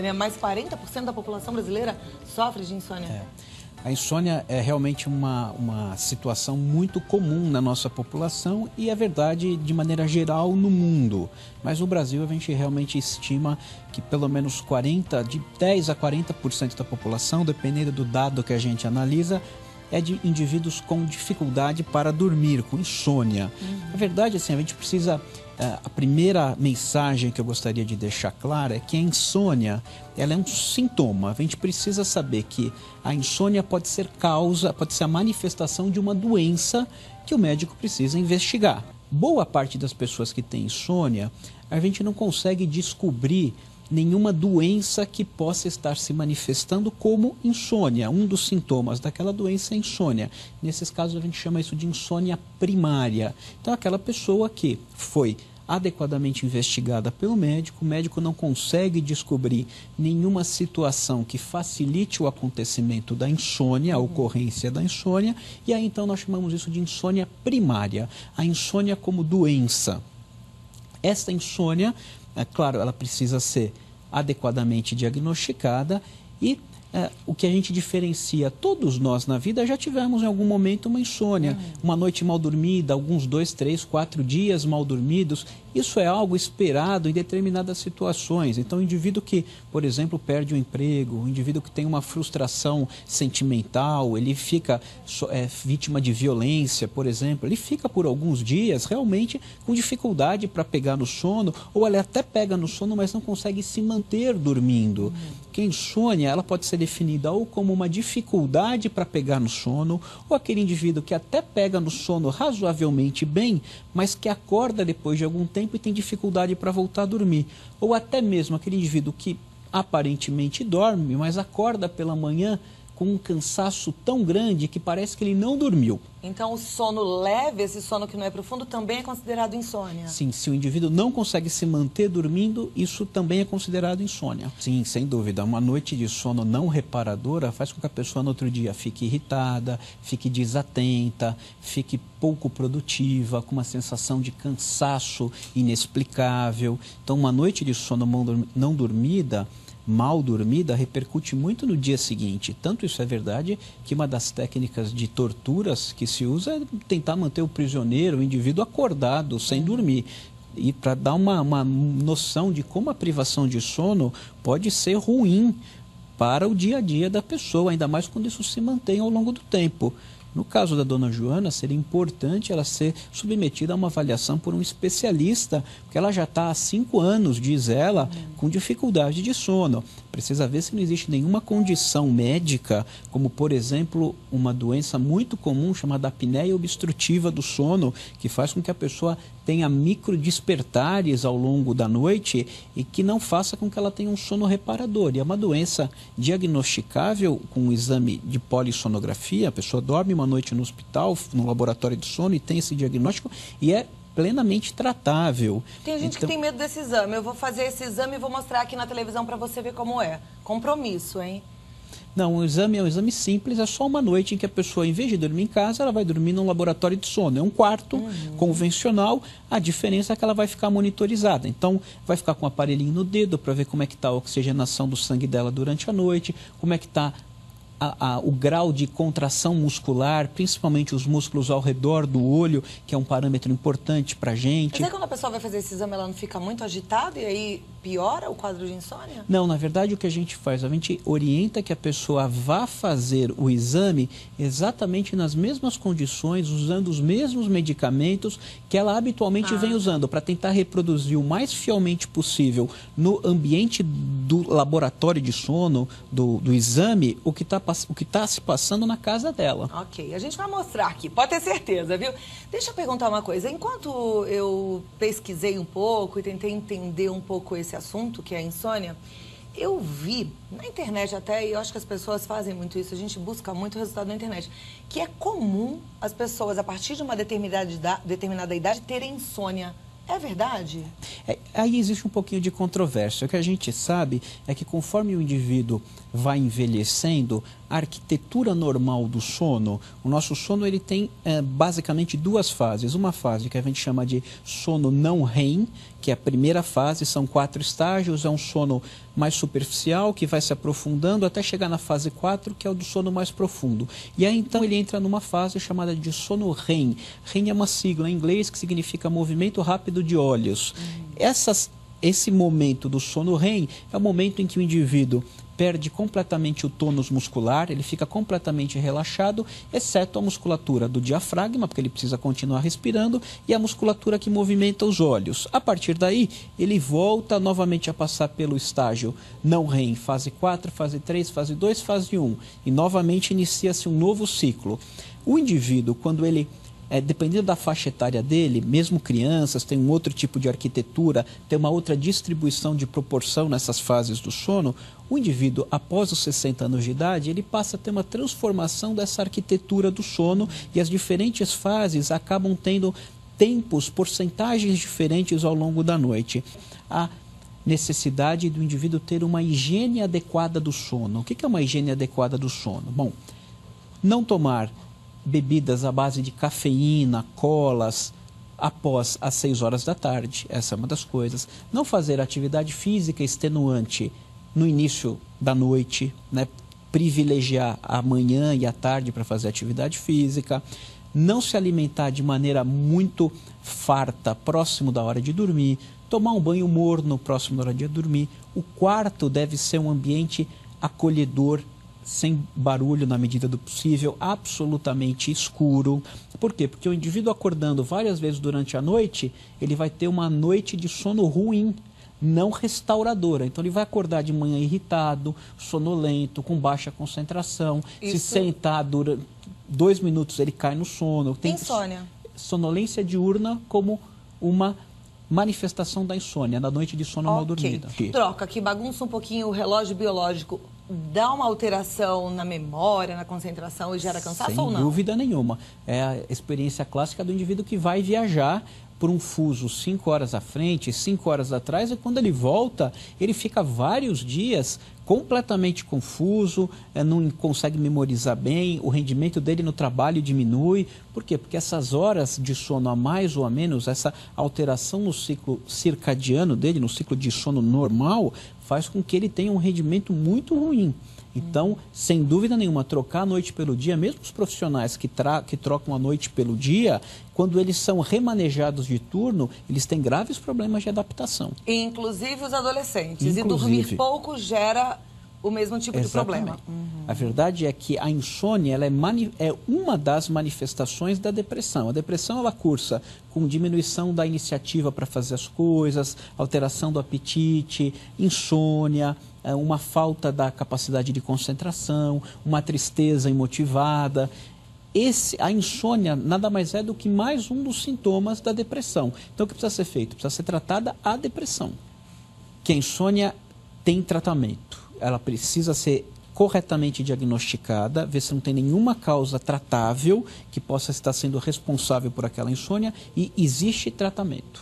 Mais 40% da população brasileira sofre de insônia. A insônia é realmente uma situação muito comum na nossa população e é verdade de maneira geral no mundo. Mas no Brasil a gente realmente estima que pelo menos de 10 a 40% da população, dependendo do dado que a gente analisa, é de indivíduos com dificuldade para dormir, com insônia. Na verdade, assim, a gente precisa... A primeira mensagem que eu gostaria de deixar clara é que a insônia, ela é um sintoma. A gente precisa saber que a insônia pode ser a manifestação de uma doença que o médico precisa investigar. Boa parte das pessoas que têm insônia, a gente não consegue descobrir nenhuma doença que possa estar se manifestando como insônia. Um dos sintomas daquela doença é insônia. Nesses casos a gente chama isso de insônia primária. Então aquela pessoa que foi adequadamente investigada pelo médico, o médico não consegue descobrir nenhuma situação que facilite o acontecimento da insônia, a ocorrência da insônia, e aí então nós chamamos isso de insônia primária, a insônia como doença. Esta insônia, é claro, ela precisa ser adequadamente diagnosticada e o que a gente diferencia, todos nós na vida já tivemos em algum momento uma insônia, uma noite mal dormida, alguns 2, 3, 4 dias mal dormidos. Isso é algo esperado em determinadas situações. Então, o indivíduo que, por exemplo, perde o emprego, o indivíduo que tem uma frustração sentimental, ele fica vítima de violência, por exemplo, ele fica por alguns dias realmente com dificuldade para pegar no sono, ou ele até pega no sono, mas não consegue se manter dormindo. Porque a insônia, ela pode ser definida ou como uma dificuldade para pegar no sono, ou aquele indivíduo que até pega no sono razoavelmente bem, mas que acorda depois de algum tempo e tem dificuldade para voltar a dormir. Ou até mesmo aquele indivíduo que aparentemente dorme, mas acorda pela manhã com um cansaço tão grande que parece que ele não dormiu. Então o sono leve, esse sono que não é profundo, também é considerado insônia? Sim, se o indivíduo não consegue se manter dormindo, isso também é considerado insônia. Sim, sem dúvida. Uma noite de sono não reparadora faz com que a pessoa no outro dia fique irritada, fique desatenta, fique pouco produtiva, com uma sensação de cansaço inexplicável. Então uma noite de sono não dormida, mal dormida, repercute muito no dia seguinte. Tanto isso é verdade que uma das técnicas de torturas que se usa é tentar manter o prisioneiro, o indivíduo acordado, sem dormir. E para dar uma noção de como a privação de sono pode ser ruim para o dia a dia da pessoa, ainda mais quando isso se mantém ao longo do tempo. No caso da dona Joana, seria importante ela ser submetida a uma avaliação por um especialista, porque ela já está há 5 anos, diz ela, com dificuldade de sono. Precisa ver se não existe nenhuma condição médica, como, por exemplo, uma doença muito comum chamada apneia obstrutiva do sono, que faz com que a pessoa tenha microdespertares ao longo da noite e que não faça com que ela tenha um sono reparador. E é uma doença diagnosticável com um exame de polissonografia. A pessoa dorme uma noite no hospital, no laboratório de sono, e tem esse diagnóstico e é plenamente tratável. Tem gente que tem medo desse exame. Eu vou fazer esse exame e vou mostrar aqui na televisão para você ver como é. Compromisso, hein? Não, o exame é um exame simples, é só uma noite em que a pessoa, em vez de dormir em casa, ela vai dormir num laboratório de sono. É um quarto convencional, a diferença é que ela vai ficar monitorizada. Então, vai ficar com um aparelhinho no dedo para ver como é que está a oxigenação do sangue dela durante a noite, como é que está o grau de contração muscular, principalmente os músculos ao redor do olho, que é um parâmetro importante para a gente. Mas aí quando a pessoa vai fazer esse exame, ela não fica muito agitada e aí piora o quadro de insônia? Não, na verdade o que a gente faz, a gente orienta que a pessoa vá fazer o exame exatamente nas mesmas condições, usando os mesmos medicamentos que ela habitualmente vem usando, para tentar reproduzir o mais fielmente possível no ambiente do laboratório de sono, do exame, o que está se passando na casa dela. Ok, a gente vai mostrar aqui, pode ter certeza, viu? Deixa eu perguntar uma coisa. Enquanto eu pesquisei um pouco e tentei entender um pouco esse assunto, que é a insônia, eu vi na internet até, e eu acho que as pessoas fazem muito isso, a gente busca muito resultado na internet, que é comum as pessoas, a partir de uma determinada idade, terem insônia. É verdade? Aí existe um pouquinho de controvérsia. O que a gente sabe é que conforme o indivíduo vai envelhecendo, a arquitetura normal do sono, o nosso sono ele tem basicamente 2 fases. Uma fase que a gente chama de sono não REM, que é a primeira fase, são 4 estágios, é um sono mais superficial, que vai se aprofundando até chegar na fase 4, que é o do sono mais profundo. E aí então ele entra numa fase chamada de sono REM. REM é uma sigla em inglês que significa movimento rápido de olhos. Esse momento do sono REM é o momento em que o indivíduo perde completamente o tônus muscular, ele fica completamente relaxado, exceto a musculatura do diafragma, porque ele precisa continuar respirando, e a musculatura que movimenta os olhos. A partir daí, ele volta novamente a passar pelo estágio não REM, fase 4, fase 3, fase 2, fase 1, e novamente inicia-se um novo ciclo. O indivíduo, quando ele dependendo da faixa etária dele, mesmo crianças, tem um outro tipo de arquitetura, tem uma outra distribuição de proporção nessas fases do sono, o indivíduo, após os 60 anos de idade, ele passa a ter uma transformação dessa arquitetura do sono e as diferentes fases acabam tendo tempos, porcentagens diferentes ao longo da noite. A necessidade do indivíduo ter uma higiene adequada do sono. O que é uma higiene adequada do sono? Bom, não tomar bebidas à base de cafeína, colas, após as 6 horas da tarde, essa é uma das coisas. Não fazer atividade física extenuante no início da noite, né? Privilegiar a manhã e a tarde para fazer atividade física. Não se alimentar de maneira muito farta próximo da hora de dormir. Tomar um banho morno próximo da hora de dormir. O quarto deve ser um ambiente acolhedor, sem barulho na medida do possível, absolutamente escuro. Por quê? Porque o indivíduo acordando várias vezes durante a noite, ele vai ter uma noite de sono ruim, não restauradora. Então ele vai acordar de manhã irritado, sonolento, com baixa concentração. Se sentar durante 2 minutos ele cai no sono. Tem insônia. Sonolência diurna como uma manifestação da insônia, da noite de sono mal dormida. Troca, que bagunça um pouquinho o relógio biológico. Dá uma alteração na memória, na concentração e gera cansaço ou não? Sem dúvida nenhuma. É a experiência clássica do indivíduo que vai viajar por um fuso 5 horas à frente, 5 horas atrás, e quando ele volta, ele fica vários dias completamente confuso, não consegue memorizar bem, o rendimento dele no trabalho diminui. Por quê? Porque essas horas de sono a mais ou a menos, essa alteração no ciclo circadiano dele, no ciclo de sono normal, faz com que ele tenha um rendimento muito ruim. Então, sem dúvida nenhuma, trocar a noite pelo dia, mesmo os profissionais que trocam a noite pelo dia, quando eles são remanejados de turno, eles têm graves problemas de adaptação. Inclusive os adolescentes. E dormir pouco gera o mesmo tipo de problema. A verdade é que a insônia ela é uma das manifestações da depressão. A depressão ela cursa com diminuição da iniciativa para fazer as coisas, alteração do apetite, insônia, uma falta da capacidade de concentração, uma tristeza imotivada. A insônia nada mais é do que mais um dos sintomas da depressão. Então o que precisa ser feito? Precisa ser tratada a depressão. Que a insônia tem tratamento. Ela precisa ser corretamente diagnosticada, ver se não tem nenhuma causa tratável que possa estar sendo responsável por aquela insônia e existe tratamento.